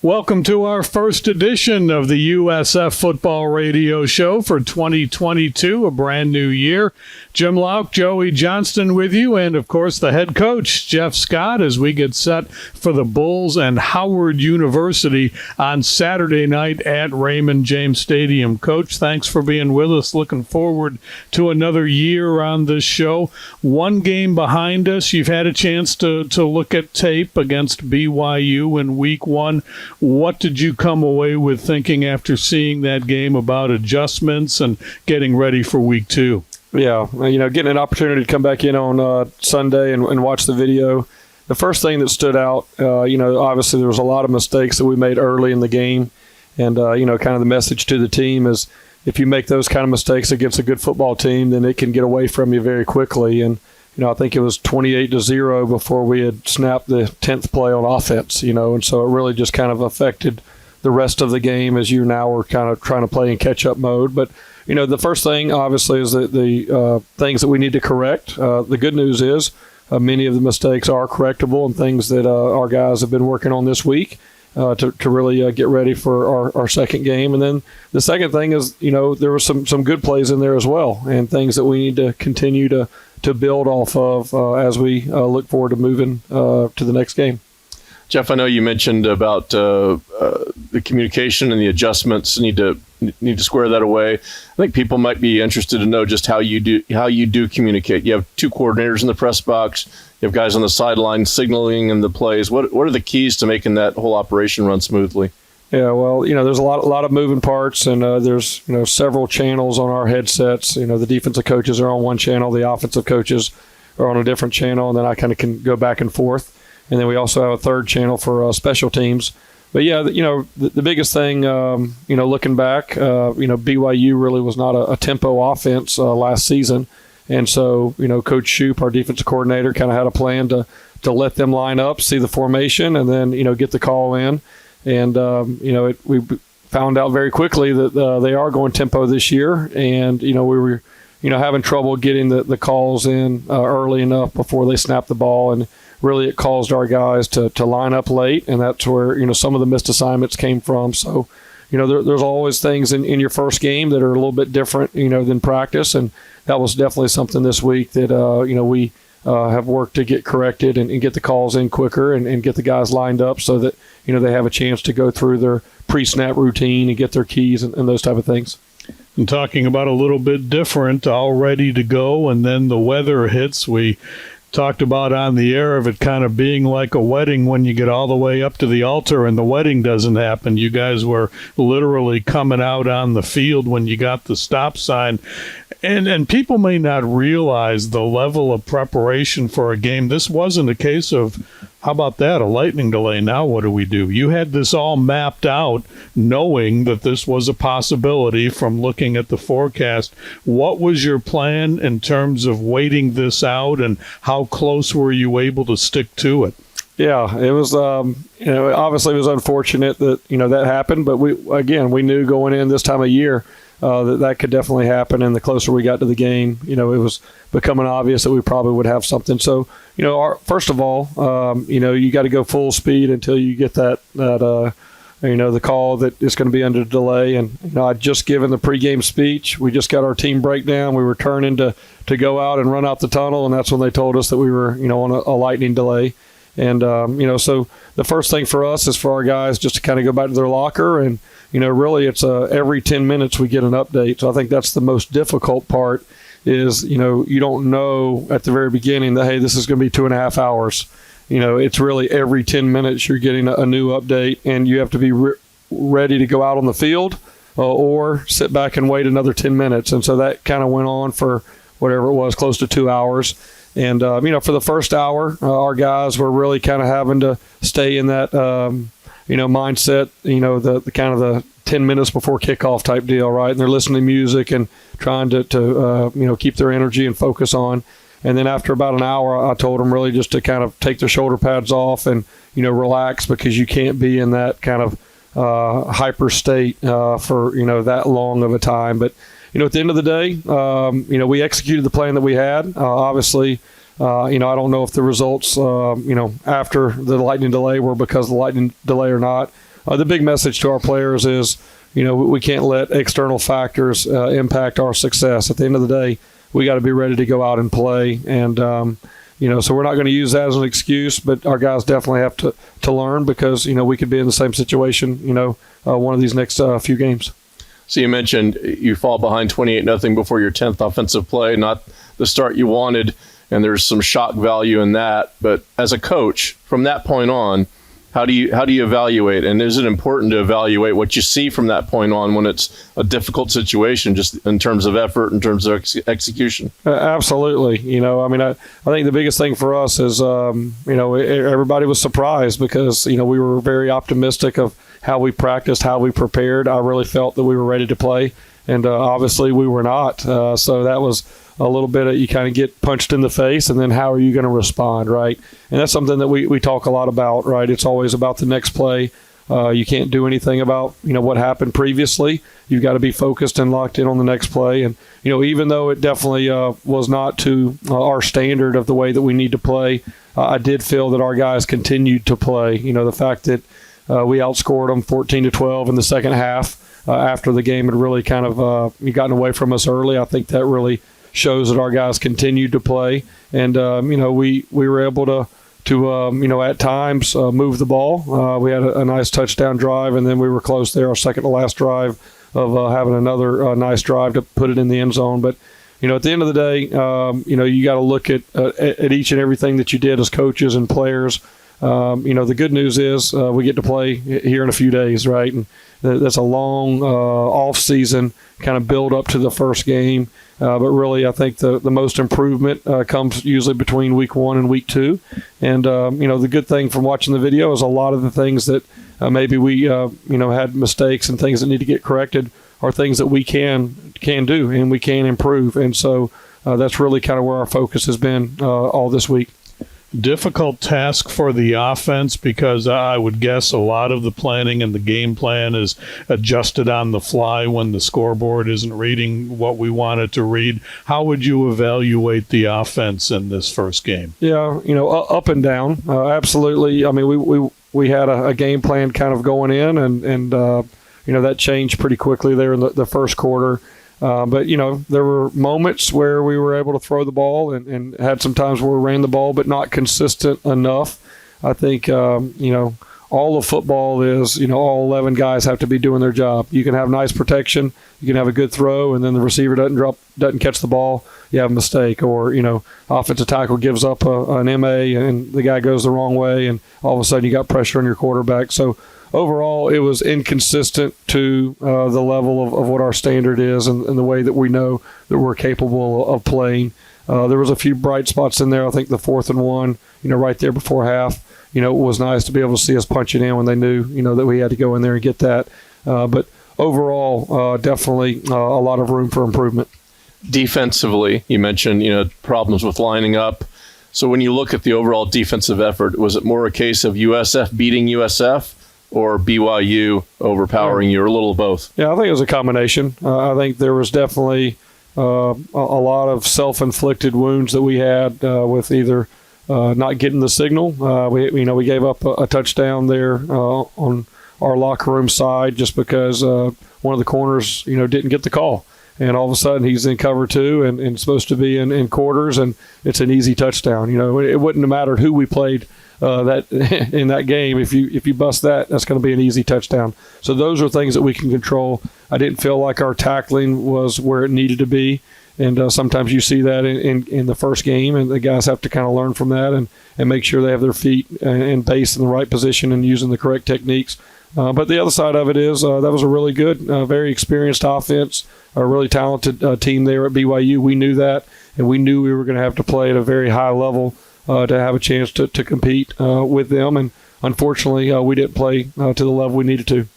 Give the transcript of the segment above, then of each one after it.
Welcome to our first edition of the USF Football Radio Show for 2022, a brand new year. Jim Lauk, Joey Johnston with you, and of course the head coach, Jeff Scott, as we get set for the Bulls and Howard University on Saturday night at Raymond James Stadium. Coach, thanks for being with us. Looking forward to another year on this show. One game behind us. You've had a chance to look at tape against BYU in week one. What did you come away with thinking after seeing that game about adjustments and getting ready for week two? Yeah, getting an opportunity to come back in on Sunday and watch the video. The first thing that stood out, obviously there was a lot of mistakes that we made early in the game. And, kind of the message to the team is if you make those kind of mistakes against a good football team, then it can get away from you very quickly. And, I think it was 28-0 before we had snapped the 10th play on offense, and so it really just kind of affected the rest of the game as you now were kind of trying to play in catch-up mode. But, the first thing, obviously, is the things that we need to correct. The good news is many of the mistakes are correctable and things that our guys have been working on this week to really get ready for our second game. And then the second thing is, there were some good plays in there as well and things that we need to continue to build off of as we look forward to moving to the next game. Jeff, I know you mentioned about the communication and the adjustments. Need to square that away. I think people might be interested to know just how you do communicate. You have two coordinators in the press box. You have guys on the sideline signaling in the plays. What are the keys to making that whole operation run smoothly? Yeah, well, there's a lot of moving parts, and there's several channels on our headsets. The defensive coaches are on one channel, the offensive coaches are on a different channel, and then I kind of can go back and forth. And then we also have a third channel for special teams. But yeah, the biggest thing, looking back, BYU really was not a tempo offense last season, and so Coach Shoup, our defensive coordinator, kind of had a plan to let them line up, see the formation, and then get the call in. And, we found out very quickly that they are going tempo this year. And, we were, having trouble getting the calls in early enough before they snapped the ball. And really it caused our guys to line up late. And that's where, some of the missed assignments came from. So, there's always things in your first game that are a little bit different, than practice. And that was definitely something this week that, we have worked to get corrected and get the calls in quicker and get the guys lined up so that, they have a chance to go through their pre-snap routine and get their keys and those type of things. And talking about a little bit different, all ready to go, and then the weather hits. We talked about on the air of it kind of being like a wedding when you get all the way up to the altar and the wedding doesn't happen. You guys were literally coming out on the field when you got the stop sign. And people may not realize the level of preparation for a game. This wasn't a case of, how about that, a lightning delay? Now what do we do? You had this all mapped out, knowing that this was a possibility from looking at the forecast. What was your plan in terms of waiting this out, and how close were you able to stick to it? Yeah, it was, obviously it was unfortunate that, that happened. But we knew going in this time of year that could definitely happen. And the closer we got to the game, it was becoming obvious that we probably would have something. So, first of all, you got to go full speed until you get that the call that it's going to be under delay. And, I'd just given the pregame speech. We just got our team breakdown. We were turning to go out and run out the tunnel. And that's when they told us that we were, on a lightning delay. And, so the first thing for us is for our guys just to kind of go back to their locker. And, really it's every 10 minutes we get an update. So I think that's the most difficult part is, you don't know at the very beginning that, hey, this is going to be 2.5 hours. It's really every 10 minutes you're getting a new update, and you have to be ready to go out on the field or sit back and wait another 10 minutes. And so that kind of went on for whatever it was, close to 2 hours. And, for the first hour, our guys were really kind of having to stay in that, mindset, the kind of the 10 minutes before kickoff type deal, right? And they're listening to music and trying to keep their energy and focus on. And then after about an hour, I told them really just to kind of take their shoulder pads off and, relax, because you can't be in that kind of hyper state for, that long of a time. But, at the end of the day, we executed the plan that we had. Obviously, I don't know if the results, after the lightning delay were because of the lightning delay or not. the big message to our players is, we can't let external factors impact our success. At the end of the day, we got to be ready to go out and play. And, so we're not going to use that as an excuse, but our guys definitely have to learn because, we could be in the same situation, one of these next few games. So you mentioned you fall behind 28-0 before your 10th offensive play, not the start you wanted, and there's some shock value in that. But as a coach, from that point on, how do you evaluate? And is it important to evaluate what you see from that point on when it's a difficult situation, just in terms of effort, in terms of execution? Absolutely. I think the biggest thing for us is, everybody was surprised because, we were very optimistic of how we practiced, how we prepared. I really felt that we were ready to play, and obviously we were not. So that was a little bit of, you kind of get punched in the face, and then how are you going to respond, right? And that's something that we talk a lot about, right? It's always about the next play. You can't do anything about, what happened previously. You've got to be focused and locked in on the next play. And, even though it definitely was not to our standard of the way that we need to play, I did feel that our guys continued to play. The fact that we outscored them 14-12 in the second half after the game had really kind of gotten away from us early. I think that really shows that our guys continued to play, and we were able to at times move the ball. We had a nice touchdown drive, and then we were close there, our second to last drive, of having another nice drive to put it in the end zone. But at the end of the day, you got to look at each and everything that you did as coaches and players. The good news is we get to play here in a few days, right? And that's a long off season kind of build up to the first game. But really, I think the most improvement comes usually between week 1 and week 2. And, the good thing from watching the video is a lot of the things that maybe we, had mistakes and things that need to get corrected are things that we can do and we can improve. And so that's really kind of where our focus has been all this week. Difficult task for the offense because I would guess a lot of the planning and the game plan is adjusted on the fly when the scoreboard isn't reading what we want it to read. How would you evaluate the offense in this first game? Yeah, up and down. Absolutely. I mean, we had a game plan kind of going in, and that changed pretty quickly there in the first quarter. But, there were moments where we were able to throw the ball and had some times where we ran the ball, but not consistent enough. I think, all of football is, all 11 guys have to be doing their job. You can have nice protection, you can have a good throw, and then the receiver doesn't catch the ball, you have a mistake. Or, offensive tackle gives up an MA and the guy goes the wrong way, and all of a sudden you got pressure on your quarterback. So, overall, it was inconsistent to the level of what our standard is and the way that we know that we're capable of playing. There was a few bright spots in there. I think the 4th and 1, right there before half, it was nice to be able to see us punch it in when they knew, that we had to go in there and get that. But overall, definitely a lot of room for improvement. Defensively, you mentioned, problems with lining up. So when you look at the overall defensive effort, was it more a case of USF beating USF? Or BYU overpowering you, or a little of both? Yeah, I think it was a combination. I think there was definitely a lot of self-inflicted wounds that we had with either not getting the signal. We gave up a touchdown there on our locker room side just because one of the corners, didn't get the call. And all of a sudden he's in cover 2 and supposed to be in quarters, and it's an easy touchdown. It wouldn't have mattered who we played that in that game. If you bust that's going to be an easy touchdown. So those are things that we can control. I didn't feel like our tackling was where it needed to be, and sometimes you see that in the first game, and the guys have to kind of learn from that and make sure they have their feet and base in the right position and using the correct techniques. But the other side of it is that was a really good, very experienced offense, a really talented team there at BYU. We knew that, and we knew we were going to have to play at a very high level to have a chance to compete with them. And unfortunately, we didn't play to the level we needed to.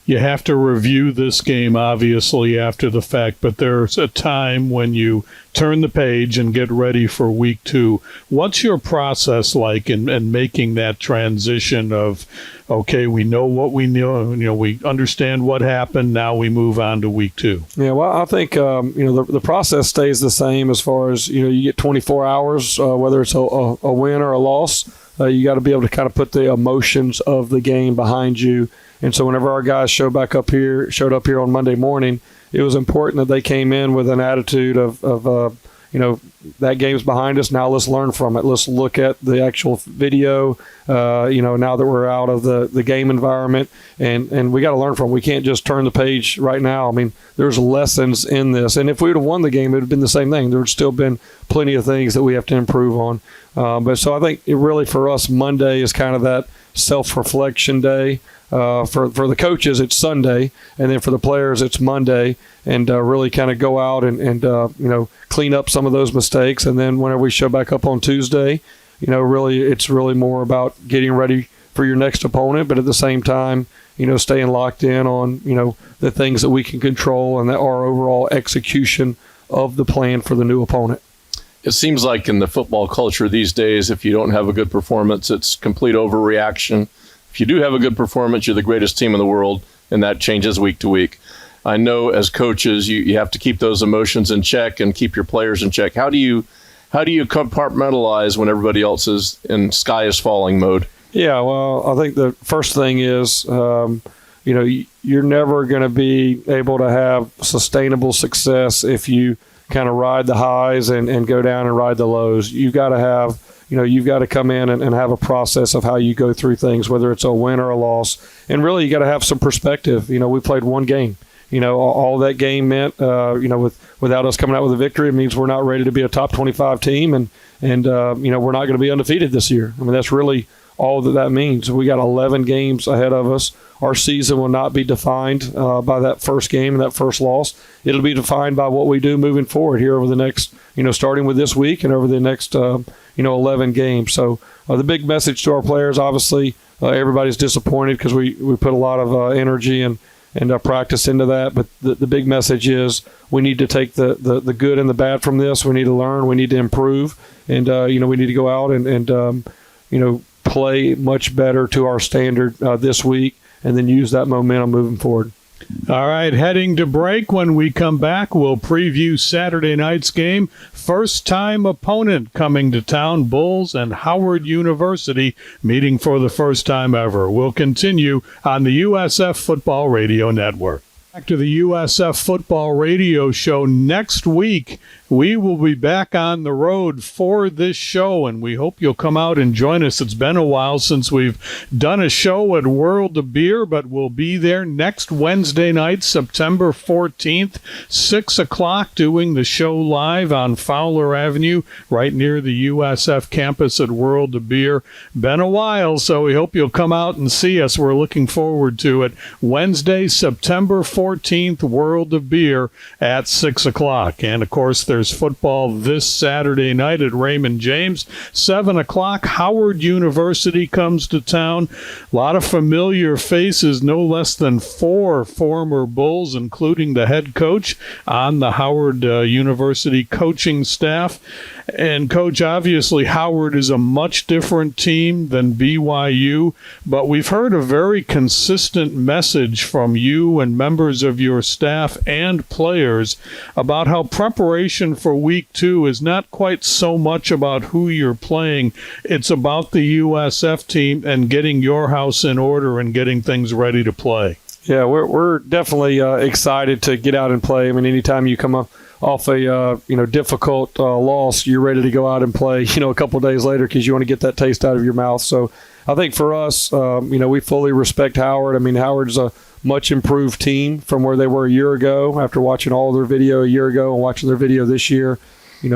You have to review this game, obviously, after the fact, but there's a time when you turn the page and get ready for week 2. What's your process like in making that transition of, okay, we know what we know, we understand what happened, now we move on to week 2? Yeah, well, I think, the process stays the same as far as, you get 24 hours, whether it's a win or a loss. you got to be able to kind of put the emotions of the game behind you. And so whenever our guys showed up here on Monday morning, it was important that they came in with an attitude of that game's behind us. Now let's learn from it. Let's look at the actual video, now that we're out of the game environment, and we got to learn from it. We can't just turn the page right now. I mean, there's lessons in this. And if we would have won the game, it would have been the same thing. There would still been plenty of things that we have to improve on. But so I think it really, for us, Monday is kind of that self-reflection day. For the coaches, it's Sunday, and then for the players, it's Monday, and really kind of go out and clean up some of those mistakes. And then whenever we show back up on Tuesday, it's really more about getting ready for your next opponent, but at the same time, staying locked in on, the things that we can control and that our overall execution of the plan for the new opponent. It seems like in the football culture these days, if you don't have a good performance, it's complete overreaction. If you do have a good performance, you're the greatest team in the world, and that changes week to week. I know as coaches, you have to keep those emotions in check and keep your players in check. How do you compartmentalize when everybody else is in sky is falling mode? Yeah, well, I think the first thing is, you're never going to be able to have sustainable success if you kind of ride the highs and go down and ride the lows. You've got to have you've got to come in and have a process of how you go through things, whether it's a win or a loss. And really, you got to have some perspective. We played one game. All that game meant, without us coming out with a victory, it means we're not ready to be a top 25 team. And we're not going to be undefeated this year. I mean, that's really all that means. We got 11 games ahead of us. Our season will not be defined by that first game and that first loss. It'll be defined by what we do moving forward here over the next, starting with this week and over the next, 11 games. So the big message to our players, obviously, everybody's disappointed because we put a lot of energy and practice into that. But the big message is we need to take the good and the bad from this. We need to learn. We need to improve. And, we need to go out and play much better to our standard this week, and then use that momentum moving forward. All right, heading to break. When we come back, we'll preview Saturday night's game. First-time opponent coming to town, Bulls and Howard University meeting for the first time ever. We'll continue on the USF Football Radio Network. Back to the USF Football Radio Show next week. We will be back on the road for this show, and we hope you'll come out and join us. It's been a while since we've done a show at World of Beer, but we'll be there next Wednesday night, September 14th, 6 o'clock, doing the show live on Fowler Avenue, right near the USF campus at World of Beer. Been a while, so we hope you'll come out and see us. We're looking forward to it. Wednesday, September 14th, World of Beer at 6 o'clock. And, of course, there's football this Saturday night at Raymond James. 7 o'clock, Howard University comes to town. A lot of familiar faces, no less than 4 former Bulls, including the head coach on the Howard University coaching staff. And, Coach, obviously Howard is a much different team than BYU, but we've heard a very consistent message from you and members of your staff and players about how preparation for week 2 is not quite so much about who you're playing. It's about the USF team and getting your house in order and getting things ready to play. Yeah, we're definitely excited to get out and play. I mean, anytime you come off a difficult loss, you're ready to go out and play, a couple of days later because you want to get that taste out of your mouth. So I think for us, we fully respect Howard. I mean, Howard's a much improved team from where they were a year ago after watching all of their video a year ago and watching their video this year.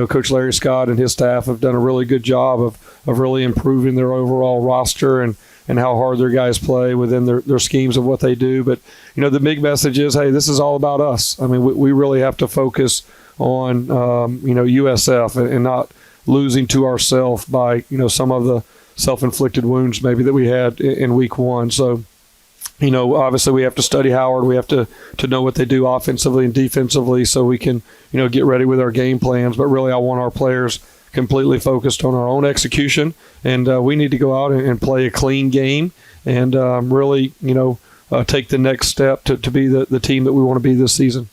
Coach Larry Scott and his staff have done a really good job of really improving their overall roster and how hard their guys play within their schemes of what they do. But, the big message is, hey, this is all about us. I mean, we really have to focus on, USF and not losing to ourselves by, some of the self-inflicted wounds maybe that we had in week 1. So, obviously we have to study Howard. We have to know what they do offensively and defensively so we can, get ready with our game plans. But really I want our players completely focused on our own execution, and we need to go out and play a clean game and really, take the next step to be the team that we want to be this season.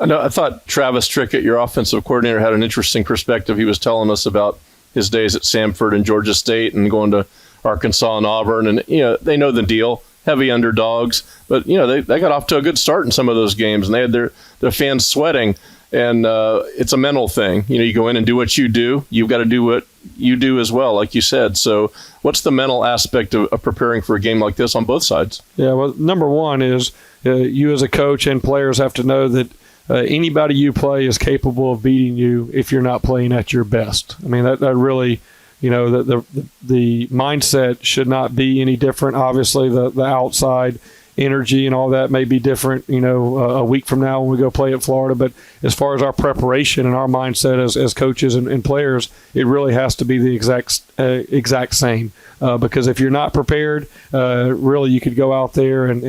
I thought Travis Trickett, your offensive coordinator, had an interesting perspective. He was telling us about his days at Samford and Georgia State and going to Arkansas and Auburn. And, they know the deal. Heavy underdogs. But, they got off to a good start in some of those games, and they had their fans sweating. And it's a mental thing. You go in and do what you do. You've got to do what you do as well, like you said. So what's the mental aspect of preparing for a game like this on both sides? Yeah, well, number one is you as a coach and players have to know that anybody you play is capable of beating you if you're not playing at your best. I mean, that really, the mindset should not be any different. Obviously, the outside energy and all that may be different, a week from now when we go play at Florida. But as far as our preparation and our mindset as coaches and players, it really has to be the exact same. Because if you're not prepared, really you could go out there and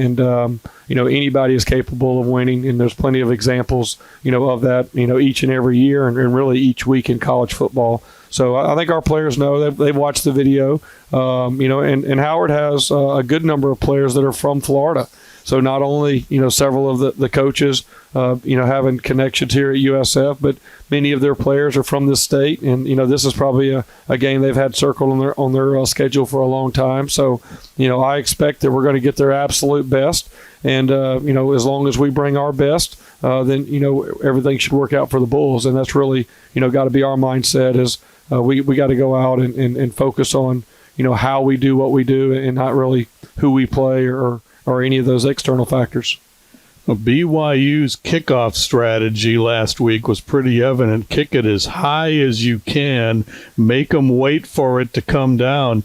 anybody is capable of winning. And there's plenty of examples, of that, each and every year and really each week in college football. So I think our players know. They've watched the video, and Howard has a good number of players that are from Florida. So not only, several of the coaches, having connections here at USF, but many of their players are from this state. And, this is probably a game they've had circled on their schedule for a long time. So, I expect that we're going to get their absolute best. And, as long as we bring our best, then, everything should work out for the Bulls. And that's really, got to be our mindset is we got to go out and focus on, how we do what we do and not really who we play or any of those external factors. Well, BYU's kickoff strategy last week was pretty evident. Kick it as high as you can, make them wait for it to come down.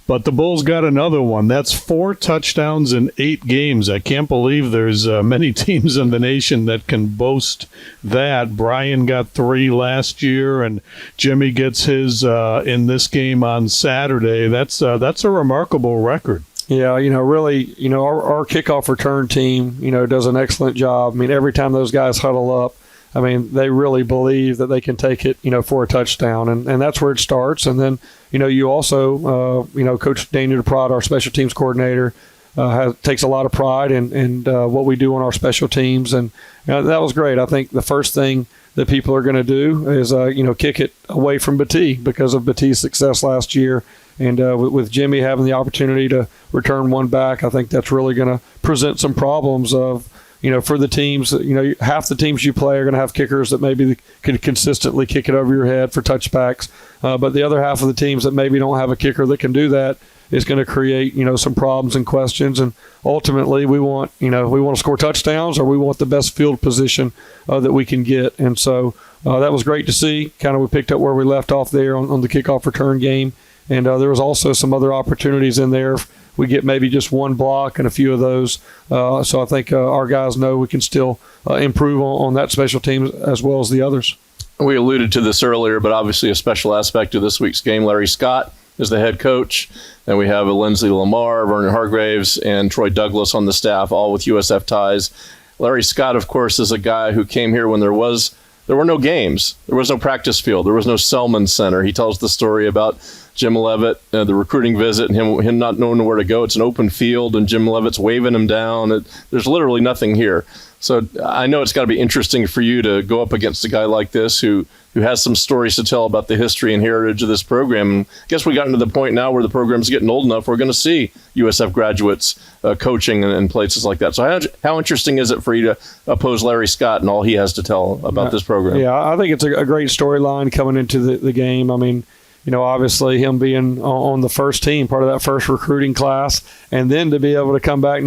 But the Bulls got another one. That's 4 touchdowns in 8 games. I can't believe there's many teams in the nation that can boast that. Brian got 3 last year, and Jimmy gets his in this game on Saturday. That's a remarkable record. Yeah, really, our kickoff return team, does an excellent job. I mean, every time those guys huddle up, I mean, they really believe that they can take it, for a touchdown. And that's where it starts. And then, you also, Coach Daniel DeProd, our special teams coordinator, takes a lot of pride in what we do on our special teams. And that was great. I think the first thing that people are going to do is, kick it away from Batee because of Batee's success last year. And with Jimmy having the opportunity to return one back, I think that's really going to present some problems of, for the teams. Half the teams you play are going to have kickers that maybe can consistently kick it over your head for touchbacks. But the other half of the teams that maybe don't have a kicker that can do that is going to create, some problems and questions. And ultimately, we want to score touchdowns or we want the best field position that we can get. And so that was great to see. Kind of we picked up where we left off there on the kickoff return game. And there was also some other opportunities in there. We get maybe just one block and a few of those. So I think our guys know we can still improve on that special team as well as the others. We alluded to this earlier, but obviously a special aspect of this week's game, Larry Scott is the head coach. And we have Lindsey Lamar, Vernon Hargraves, and Troy Douglas on the staff, all with USF ties. Larry Scott, of course, is a guy who came here when there were no games. There was no practice field. There was no Selman Center. He tells the story about Jim Leavitt, the recruiting visit, and him not knowing where to go. It's an open field, and Jim Leavitt's waving him down. There's literally nothing here. So I know it's got to be interesting for you to go up against a guy like this who has some stories to tell about the history and heritage of this program. And I guess we got into the point now where the program's getting old enough, we're going to see USF graduates coaching in places like that. So how interesting is it for you to oppose Larry Scott and all he has to tell about this program? Yeah, I think it's a great storyline coming into the game. I mean, obviously him being on the first team, part of that first recruiting class, and then to be able to come back,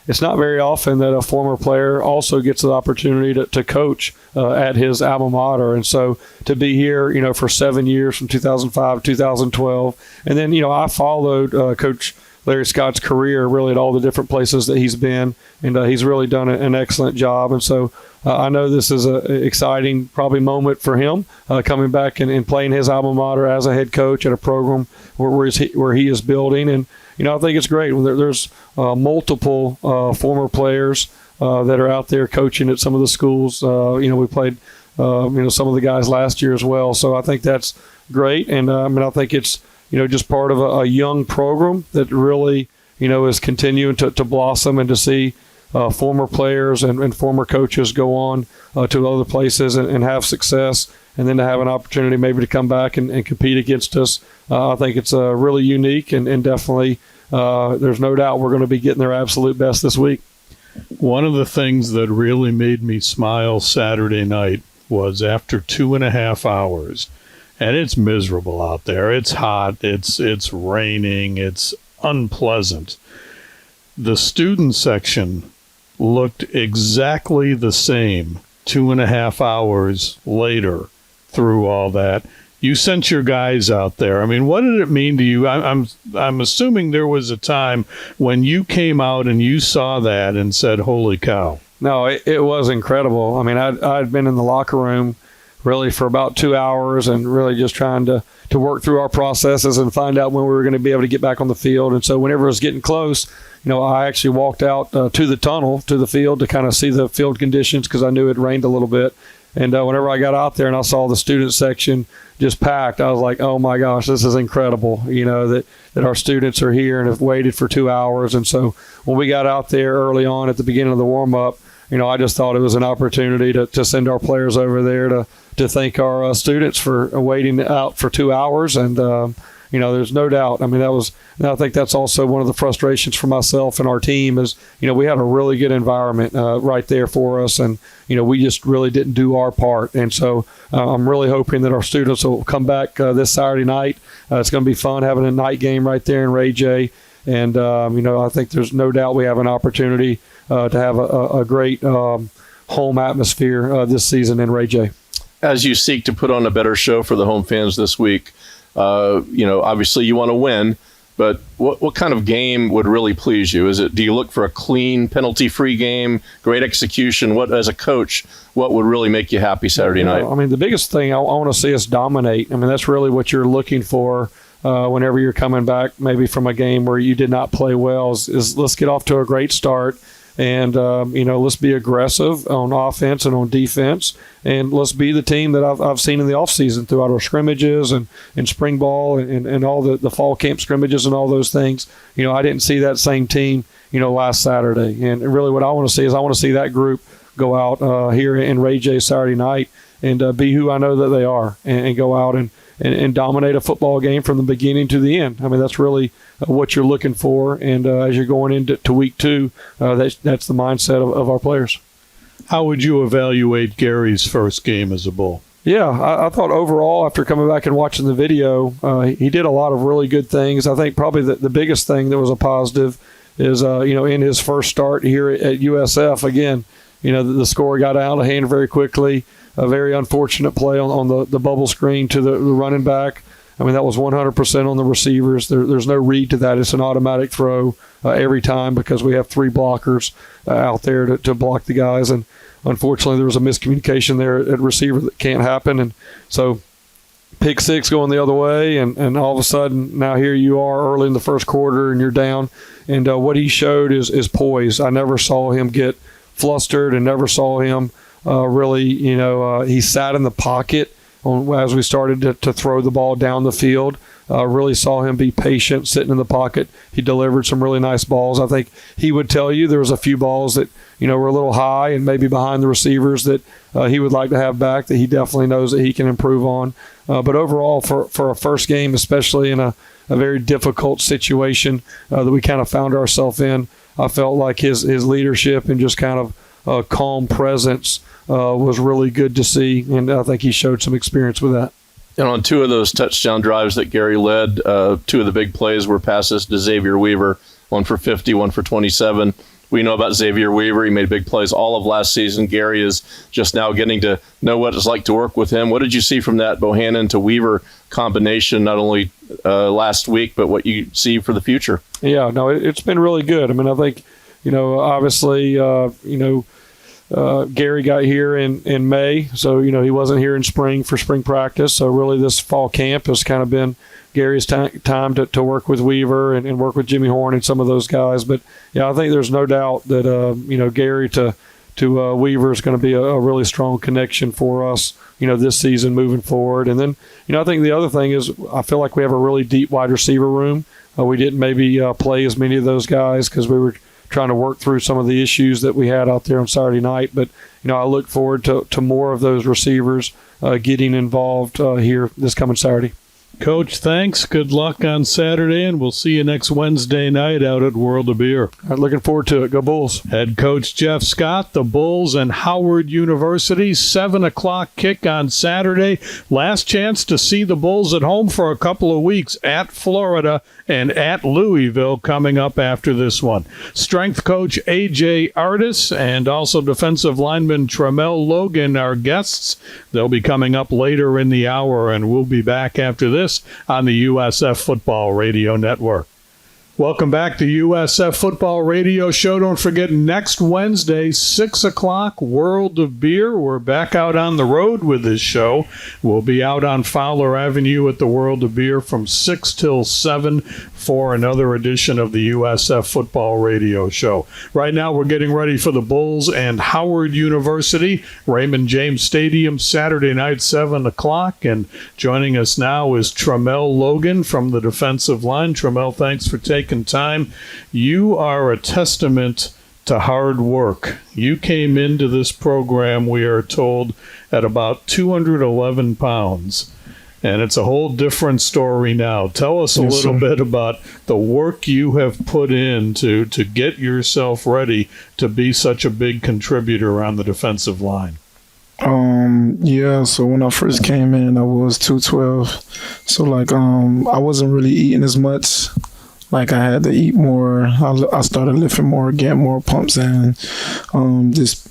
it's not very often that a former player also gets the opportunity to coach at his alma mater. And so to be here, for 7 years from 2005 to 2012. And then, I followed Coach Larry Scott's career really at all the different places that he's been. And he's really done an excellent job. And so I know this is an exciting probably moment for him coming back and playing his alma mater as a head coach at a program where he is building. And, I think it's great. There's multiple former players that are out there coaching at some of the schools. We played, some of the guys last year as well. So I think that's great. And I think it's, just part of a young program that really, is continuing to blossom and to see former players and former coaches go on to other places and have success, and then to have an opportunity maybe to come back and compete against us. I think it's really unique, and definitely there's no doubt we're going to be getting their absolute best this week. One of the things that really made me smile Saturday night was after 2.5 hours, and it's miserable out there. It's hot. It's raining. It's unpleasant. The student section looked exactly the same 2.5 hours later through all that. You sent your guys out there. I mean, what did it mean to you? I'm assuming there was a time when you came out and you saw that and said, holy cow. No, it was incredible. I mean, I'd been in the locker room really for about 2 hours and really just trying to work through our processes and find out when we were going to be able to get back on the field. And so whenever it was getting close, I actually walked out to the tunnel, to the field, to kind of see the field conditions because I knew it rained a little bit. And whenever I got out there and I saw the student section just packed, I was like, oh my gosh, this is incredible, that our students are here and have waited for 2 hours. And so when we got out there early on at the beginning of the warm-up, I just thought it was an opportunity to send our players over there to thank our students for waiting out for 2 hours. And, there's no doubt. I mean, I think that's also one of the frustrations for myself and our team is, we had a really good environment right there for us. And, we just really didn't do our part. And so I'm really hoping that our students will come back this Saturday night. It's going to be fun having a night game right there in Ray J. And, I think there's no doubt we have an opportunity to have a great home atmosphere this season in Ray J. As you seek to put on a better show for the home fans this week, obviously you want to win, but what kind of game would really please you? Do you look for a clean, penalty-free game, great execution? What, as a coach, what would really make you happy Saturday night? I mean, the biggest thing I want to see us dominate. I mean, that's really what you're looking for whenever you're coming back maybe from a game where you did not play well is let's get off to a great start. And, let's be aggressive on offense and on defense. And let's be the team that I've seen in the offseason throughout our scrimmages and spring ball and all the fall camp scrimmages and all those things. I didn't see that same team, last Saturday. And really what I want to see is I want to see that group go out here in Ray J Saturday night and be who I know that they are and go out and dominate a football game from the beginning to the end. I mean, that's really what you're looking for. And as you're going into week 2, that's the mindset of our players. How would you evaluate Gary's first game as a Bull? Yeah, I thought overall, after coming back and watching the video, he did a lot of really good things. I think probably the biggest thing that was a positive is, in his first start here at USF, again, the score got out of hand very quickly. A very unfortunate play on the bubble screen to the running back. I mean, that was 100% on the receivers. There's no read to that. It's an automatic throw every time because we have 3 blockers out there to block the guys. And unfortunately, there was a miscommunication there at receiver that can't happen. And so pick 6 going the other way, and all of a sudden now here you are early in the first quarter and you're down. And what he showed is poise. I never saw him get flustered and never saw him he sat in the pocket as we started to throw the ball down the field. Really saw him be patient, sitting in the pocket. He delivered some really nice balls. I think he would tell you there was a few balls that, were a little high and maybe behind the receivers that he would like to have back that he definitely knows that he can improve on. But overall, for a first game, especially in a very difficult situation that we kind of found ourselves in, I felt like his leadership and just kind of calm presence was really good to see, and I think he showed some experience with that. And on 2 of those touchdown drives that Gary led, 2 of the big plays were passes to Xavier Weaver, 1 for 50, 1 for 27. We know about Xavier Weaver. He made big plays all of last season. Gary is just now getting to know what it's like to work with him. What did you see from that Bohannon to Weaver combination, not only last week, but what you see for the future? Yeah, no, it's been really good. I mean, I think, obviously, Gary got here in May, so he wasn't here in spring for spring practice. So really, this fall camp has kind of been Gary's time to work with Weaver and work with Jimmy Horn and some of those guys. But yeah, I think there's no doubt that Gary to Weaver is going to be a really strong connection for us, this season moving forward. And then I think the other thing is I feel like we have a really deep wide receiver room. We didn't maybe play as many of those guys because we were trying to work through some of the issues that we had out there on Saturday night. But, I look forward to more of those receivers getting involved here this coming Saturday. Coach, thanks. Good luck on Saturday, and we'll see you next Wednesday night out at World of Beer. All right, looking forward to it. Go Bulls. Head coach Jeff Scott, the Bulls and Howard University, 7 o'clock kick on Saturday. Last chance to see the Bulls at home for a couple of weeks at Florida and at Louisville coming up after this one. Strength coach A.J. Artis and also defensive lineman Tramel Logan are guests. They'll be coming up later in the hour, and we'll be back after this on the USF Football Radio Network. Welcome back to USF Football Radio Show. Don't forget, next Wednesday, 6 o'clock, World of Beer. We're back out on the road with this show. We'll be out on Fowler Avenue at the World of Beer from 6 till 7 for another edition of the USF Football Radio Show. Right now, we're getting ready for the Bulls and Howard University, Raymond James Stadium, Saturday night, 7 o'clock. And joining us now is Tramel Logan from the defensive line. Tramel, thanks for taking time. You are a testament to hard work. You came into this program, we are told, at about 211 pounds. And it's a whole different story now. Tell us a little bit about the work you have put in to get yourself ready to be such a big contributor on the defensive line. So when I first came in, I was 212. So I wasn't really eating as much. I had to eat more. I started lifting more, getting more pumps in this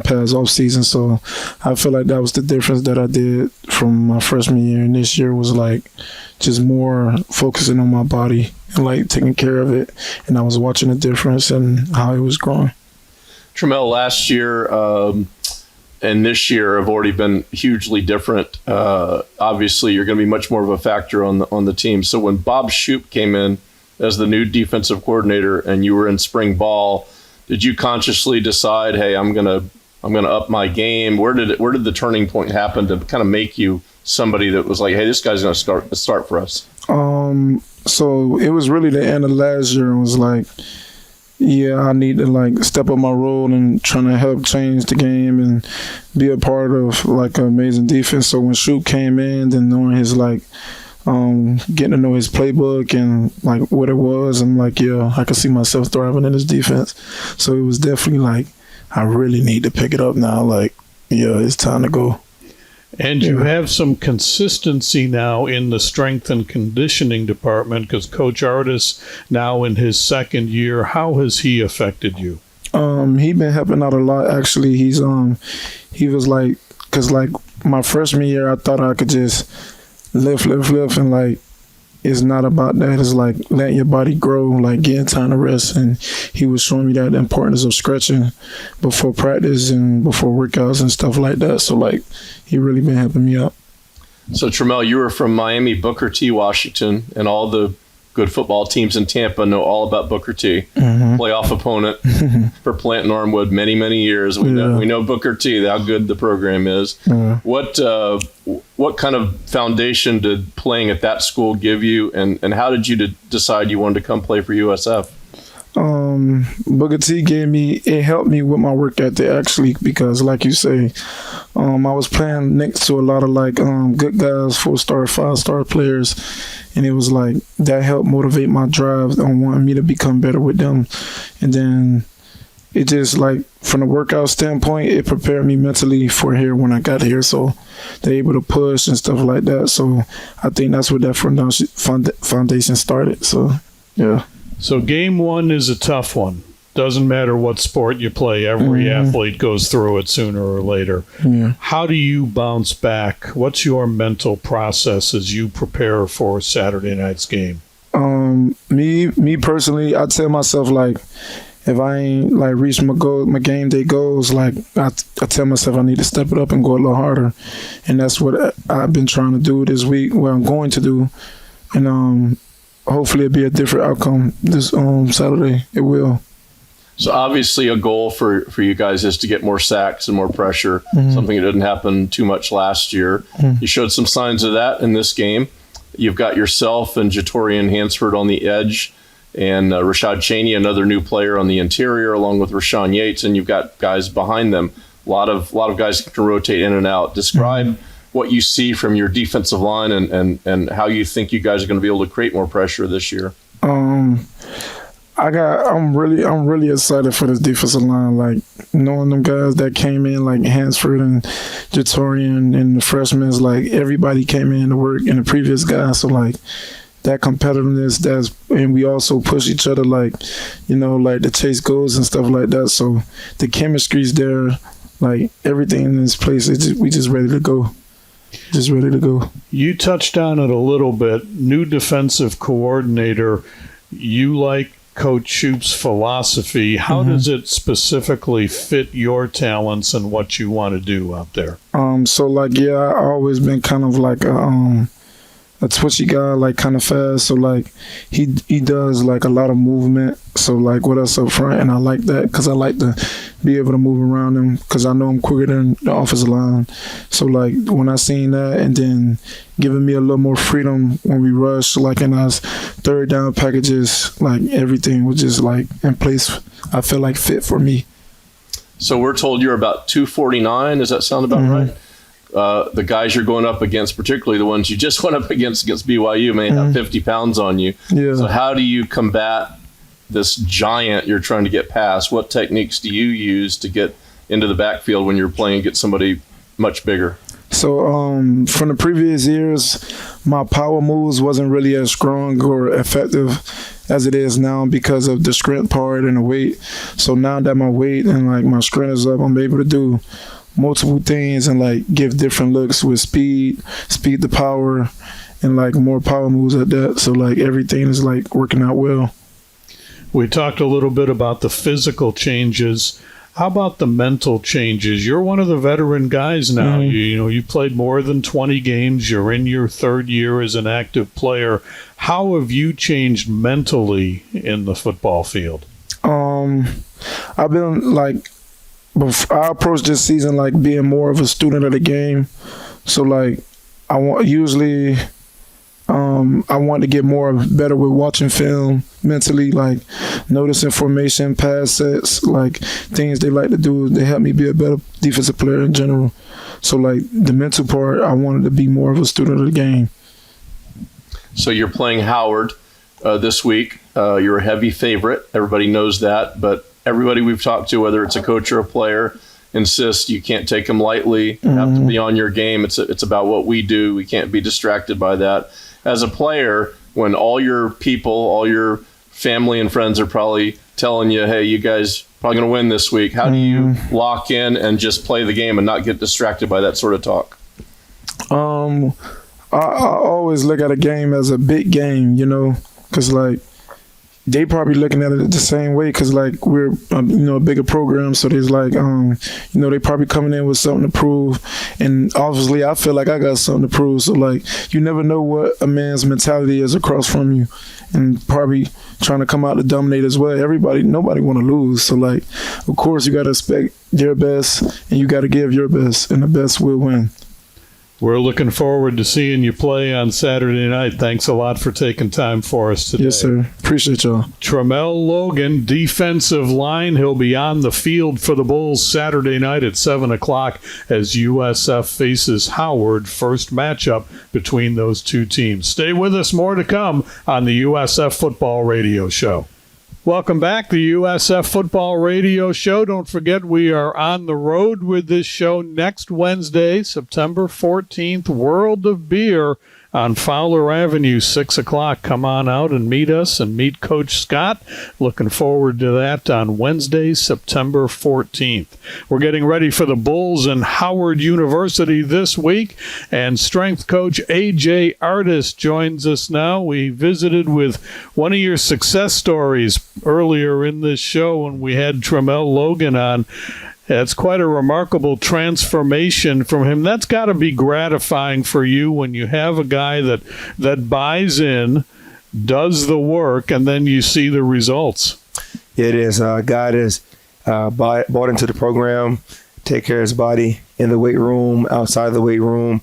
past off season. So I feel like that was the difference that I did from my freshman year. And this year was just more focusing on my body and taking care of it. And I was watching the difference and how it was growing. Tramel, last year and this year have already been hugely different. Obviously, you're going to be much more of a factor on the team. So when Bob Shoop came in as the new defensive coordinator and you were in spring ball, did you consciously decide, hey, I'm gonna up my game? Where did the turning point happen to kind of make you somebody that was like, hey, this guy's going to start for us? So it was really the end of last year. It was I need to step up my role and trying to help change the game and be a part of an amazing defense. So when Shoop came in, then knowing his getting to know his playbook and what it was, I'm I could see myself thriving in his defense. So it was definitely I really need to pick it up now. It's time to go. And you have some consistency now in the strength and conditioning department because Coach Artis now in his second year. How has he affected you? He been helping out a lot. Actually, he was because my freshman year, I thought I could just lift, and it's not about that. It's letting your body grow, getting time to rest. And he was showing me that the importance of stretching before practice and before workouts and stuff like that. So he really been helping me out. So Tramel, you were from Miami, Booker T, Washington, and all the good football teams in Tampa know all about Booker T, playoff opponent for Plant Norwood many, many years. We know Booker T, how good the program is. What kind of foundation did playing at that school give you, and how did you decide you wanted to come play for USF? Booker T helped me with my work ethic, actually, because like you say, I was playing next to a lot of good guys, 4-star, 5-star players, and it was that helped motivate my drive on wanting me to become better with them. And then it just from the workout standpoint, it prepared me mentally for here when I got here, so they're able to push and stuff like that. So I think that's where that foundation started. So yeah. So game one is a tough one. Doesn't matter what sport you play. Every athlete goes through it sooner or later. Yeah. How do you bounce back? What's your mental process as you prepare for Saturday night's game? Me personally, I tell myself if I ain't reached my game day goals, I tell myself I need to step it up and go a little harder, and that's what I've been trying to do this week. What I'm going to do, and hopefully it'll be a different outcome this Saturday. It will. So obviously a goal for you guys is to get more sacks and more pressure, something that didn't happen too much last year. You showed some signs of that in this game. You've got yourself and Jatorian Hansford on the edge. and Rashad Cheney, another new player on the interior, along with Rashawn Yates, and you've got guys behind them. A lot of guys can rotate in and out. Describe what you see from your defensive line and how you think you guys are going to be able to create more pressure this year. I'm really excited for this defensive line. Like knowing them guys that came in, like Hansford and Jatorian and the freshmen, like everybody came in to work and the previous guys. So like that competitiveness, and we also push each other, like, you know, like the chase goals and stuff like that. So the chemistry's there, like everything in this place. We just ready to go. Just ready to go. You touched on it a little bit. New defensive coordinator. You like Coach Shoop's philosophy. How does it specifically fit your talents and what you want to do out there? So like, yeah, I always been kind of like a twitchy guy, like kind of fast. So like he does like a lot of movement. So like with us up front, and I like that because I like to be able to move around him because I know I'm quicker than the offensive line. So like when I seen that, and then giving me a little more freedom when we rush, like in our third down packages, like everything was just like in place. I feel like fit for me. So we're told you're about 249. Does that sound about right? The guys you're going up against, particularly the ones you just went up against BYU, may have 50 pounds on you. Yeah. So how do you combat this giant you're trying to get past? What techniques do you use to get into the backfield when you're playing against somebody much bigger? So from the previous years, my power moves wasn't really as strong or effective as it is now because of the strength part and the weight. So now that my weight and like my strength is up, I'm able to do multiple things and like give different looks with speed to power, and like more power moves at that. So like everything is like working out well. We talked a little bit about the physical changes. How about the mental changes? You're one of the veteran guys now. You played more than 20 games. You're in your third year as an active player. How have you changed mentally in the football field? I've been like, I approach this season like being more of a student of the game. So like I want to get better with watching film mentally, like noticing formation, pass sets, like things they like to do. They help me be a better defensive player in general. So like the mental part, I wanted to be more of a student of the game. So you're playing Howard this week. You're a heavy favorite. Everybody knows that, but everybody we've talked to, whether it's a coach or a player, insists you can't take them lightly. You have to be on your game. It's about what we do. We can't be distracted by that. As a player, when all your people, all your family and friends are probably telling you, hey, you guys probably going to win this week, how do you lock in and just play the game and not get distracted by that sort of talk? I always look at a game as a big game, because like they probably looking at it the same way because like we're a bigger program, so there's like they probably coming in with something to prove, and obviously I feel like I got something to prove. So like you never know what a man's mentality is across from you, and probably trying to come out to dominate as well. Nobody want to lose, so like of course you got to expect their best and you got to give your best, and the best will win. We're looking forward to seeing you play on Saturday night. Thanks a lot for taking time for us today. Yes, sir. Appreciate y'all. Tramel Logan, defensive line. He'll be on the field for the Bulls Saturday night at 7 o'clock as USF faces Howard. First matchup between those two teams. Stay with us. More to come on the USF Football Radio Show. Welcome back to the USF Football Radio Show. Don't forget we are on the road with this show next Wednesday, September 14th, World of Beer on Fowler Avenue, 6 o'clock. Come on out and meet us and meet Coach Scott. Looking forward to that on Wednesday, September 14th. We're getting ready for the Bulls and Howard University this week, and strength coach A.J. Artis joins us now. We visited with one of your success stories earlier in this show when we had Tramel Logan on. It's quite a remarkable transformation from him. That's got to be gratifying for you when you have a guy that buys in, does the work, and then you see the results. It is. God has bought into the program, take care of his body in the weight room, outside of the weight room.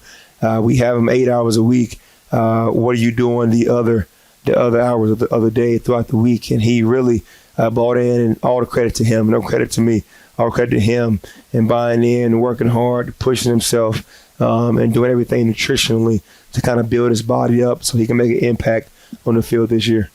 We have him 8 hours a week. What are you doing the other the other hours of the day throughout the week, and he really bought in, and all the credit to him, no credit to me, all credit to him, and buying in, working hard, pushing himself, and doing everything nutritionally to kind of build his body up so he can make an impact on the field this year.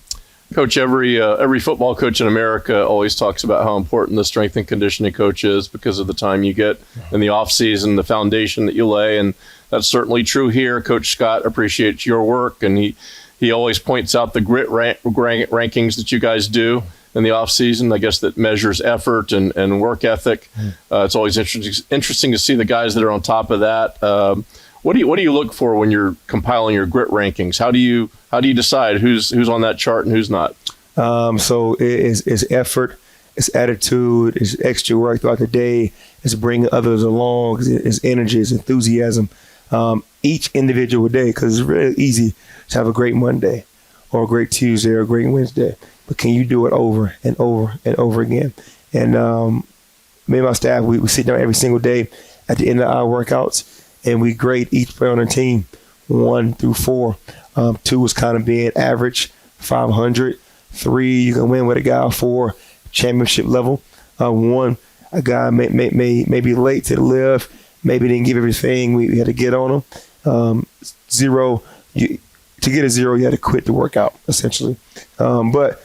Coach, every football coach in America always talks about how important the strength and conditioning coach is because of the time you get in the off season, the foundation that you lay, and that's certainly true here. Coach Scott appreciates your work, and he always points out the grit rankings that you guys do in the off season. I guess that measures effort and work ethic. It's always interesting to see the guys that are on top of that. What do you look for when you're compiling your grit rankings? How do you decide who's on that chart and who's not? So it's effort, it's attitude, it's extra work throughout the day, it's bringing others along, it's energy, it's enthusiasm. Each individual day, because it's really easy to have a great Monday or a great Tuesday or a great Wednesday, but can you do it over and over and over again? And me and my staff, we sit down every single day at the end of our workouts, and we grade each player on our team 1 through 4. 2 is kind of being average, 500. 3, you can win with a guy. 4, championship level. 1, a guy may be late to the lift, maybe didn't give everything we had to get on him. 0, to get a 0, you had to quit the workout, essentially. But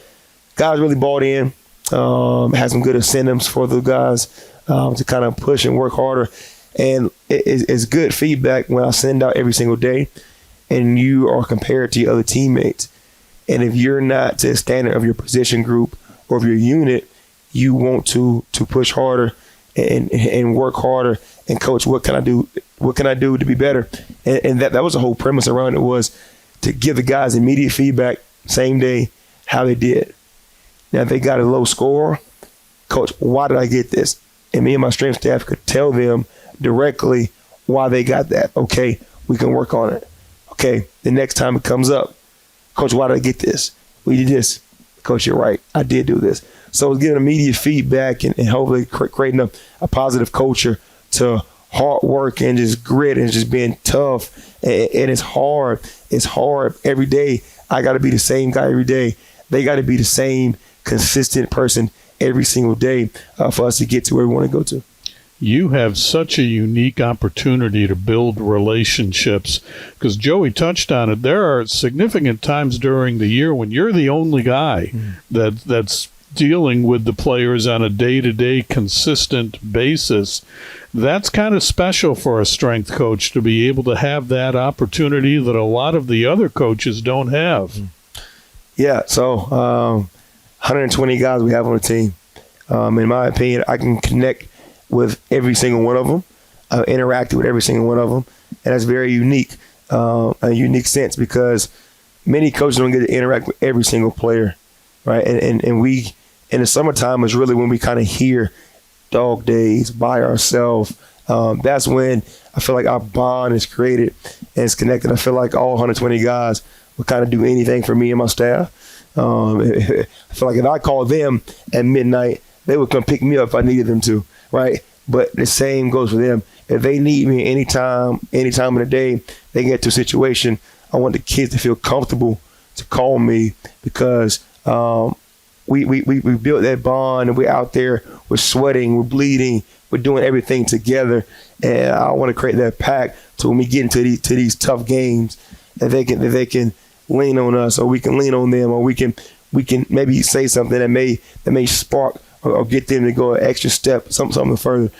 guys really bought in, had some good incentives for the guys to kind of push and work harder. And it's good feedback when I send out every single day and you are compared to your other teammates. And if you're not to the standard of your position group or of your unit, you want to push harder and work harder. And coach, what can I do? What can I do to be better? And that was the whole premise around it, was to give the guys immediate feedback, same day, how they did. Now, if they got a low score, coach, why did I get this? And me and my strength staff could tell them directly why they got that. Okay, we can work on it. Okay, the next time it comes up, coach, why did I get this? We did this. Coach, you're right. I did do this. So it's giving immediate feedback and hopefully creating a positive culture to hard work and just grit and just being tough. And it's hard. It's hard every day. I got to be the same guy every day. They got to be the same consistent person every single day for us to get to where we want to go to. You have such a unique opportunity to build relationships, because Joey touched on it. There are significant times during the year when you're the only guy that's dealing with the players on a day-to-day consistent basis. That's kind of special for a strength coach to be able to have that opportunity that a lot of the other coaches don't have. Yeah, so 120 guys we have on the team. In my opinion, I can connect with every single one of them, interacted with every single one of them, and that's very unique, a unique sense, because many coaches don't get to interact with every single player, right? And we, in the summertime, is really when we kind of hear dog days by ourselves. That's when I feel like our bond is created and it's connected. I feel like all 120 guys will kind of do anything for me and my staff. I feel like if I called them at midnight, they would come pick me up if I needed them to. Right, but the same goes for them. If they need me any time of the day, they get to a situation, I want the kids to feel comfortable to call me, because we built that bond, and we're out there, we're sweating, we're bleeding, we're doing everything together, and I want to create that pact so when we get into these tough games, that they can lean on us, or we can lean on them, or we can maybe say something that may spark or get them to go an extra step, something further.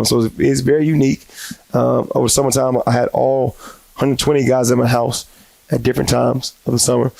So it's very unique. Over summertime, I had all 120 guys in my house at different times of the summer.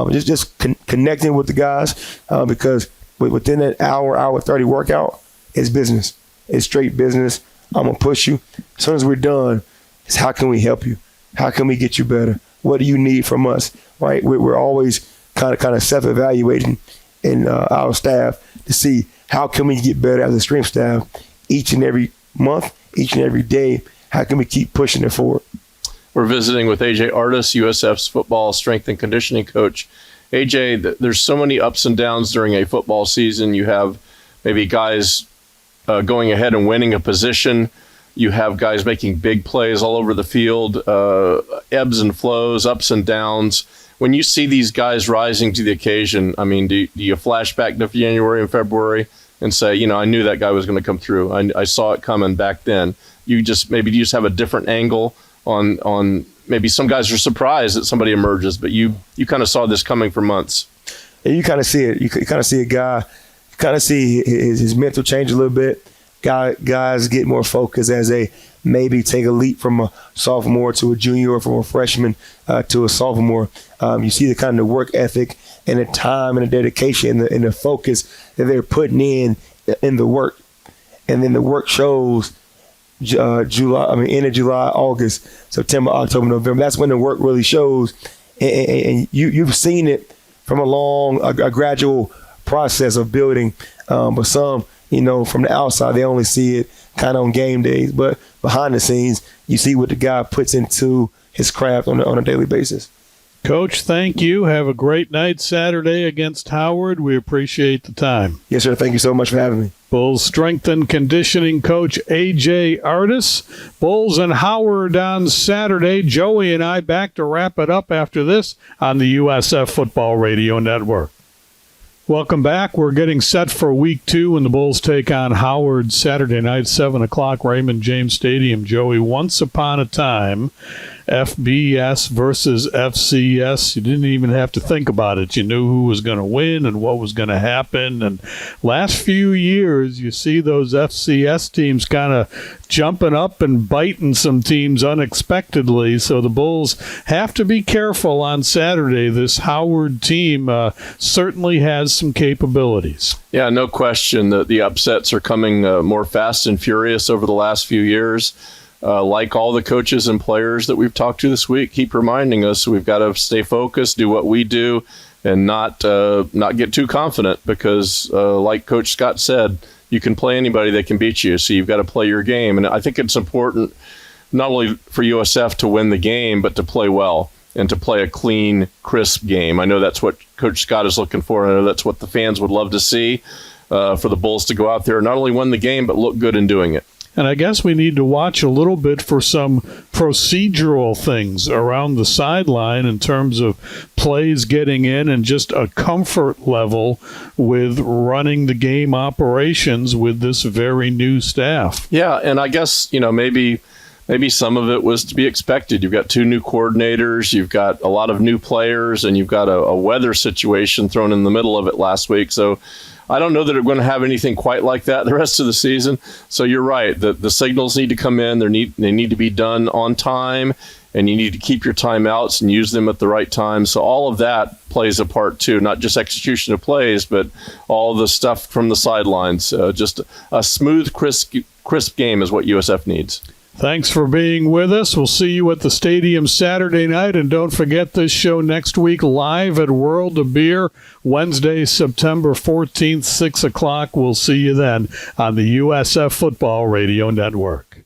Just connecting with the guys, because within that hour 30 workout, it's business. It's straight business. I'm going to push you. As soon as we're done, it's how can we help you? How can we get you better? What do you need from us? Right? We're always kind of self-evaluating in our staff to see how can we get better as a strength staff each and every month, each and every day. How can we keep pushing it forward? We're visiting with AJ Artis, USF's football strength and conditioning coach. AJ, there's so many ups and downs during a football season. You have maybe guys going ahead and winning a position. You have guys making big plays all over the field, ebbs and flows, ups and downs. when you see these guys rising to the occasion, I mean, do you flash back to January and February and say, I knew that guy was going to come through. I saw it coming back then. You just have a different angle on maybe some guys are surprised that somebody emerges, but you kind of saw this coming for months. And you kind of see it. You kind of see a guy, you kind of see his mental change a little bit. Guys get more focused as they maybe take a leap from a sophomore to a junior, or from a freshman to a sophomore. You see the kind of work ethic and the time and the dedication and the focus that they're putting in the work. And then the work shows end of July, August, September, October, November. That's when the work really shows. And you've seen it from a gradual process of building. But some, from the outside, they only see it kind of on game days. But behind the scenes, you see what the guy puts into his craft on a daily basis. Coach, thank you. Have a great night Saturday against Howard. We appreciate the time. Yes, sir. Thank you so much for having me. Bulls strength and conditioning coach A.J. Artis. Bulls and Howard on Saturday. Joey and I back to wrap it up after this on the USF Football Radio Network. Welcome back. We're getting set for week 2 when the Bulls take on Howard Saturday night, 7 o'clock, Raymond James Stadium. Joey, once upon a time, FBS versus FCS. You didn't even have to think about it. You knew who was going to win and what was going to happen. And last few years, you see those FCS teams kind of jumping up and biting some teams unexpectedly. So the Bulls have to be careful on Saturday. This Howard team certainly has some capabilities. Yeah, no question that the upsets are coming more fast and furious over the last few years. Like all the coaches and players that we've talked to this week, keep reminding us we've got to stay focused, do what we do, and not get too confident because, like Coach Scott said, you can play anybody that can beat you, so you've got to play your game. And I think it's important not only for USF to win the game, but to play well and to play a clean, crisp game. I know that's what Coach Scott is looking for, and I know that's what the fans would love to see, for the Bulls to go out there and not only win the game, but look good in doing it. And I guess we need to watch a little bit for some procedural things around the sideline in terms of plays getting in and just a comfort level with running the game operations with this very new staff. Yeah, and I guess, maybe some of it was to be expected. You've got 2 new coordinators, you've got a lot of new players, and you've got a weather situation thrown in the middle of it last week. So I don't know that we're going to have anything quite like that the rest of the season. So you're right. The signals need to come in. They need to be done on time, and you need to keep your timeouts and use them at the right time. So all of that plays a part too, not just execution of plays, but all the stuff from the sidelines. Just a smooth, crisp game is what USF needs. Thanks for being with us. We'll see you at the stadium Saturday night. And don't forget this show next week live at World of Beer, Wednesday, September 14th, 6 o'clock. We'll see you then on the USF Football Radio Network.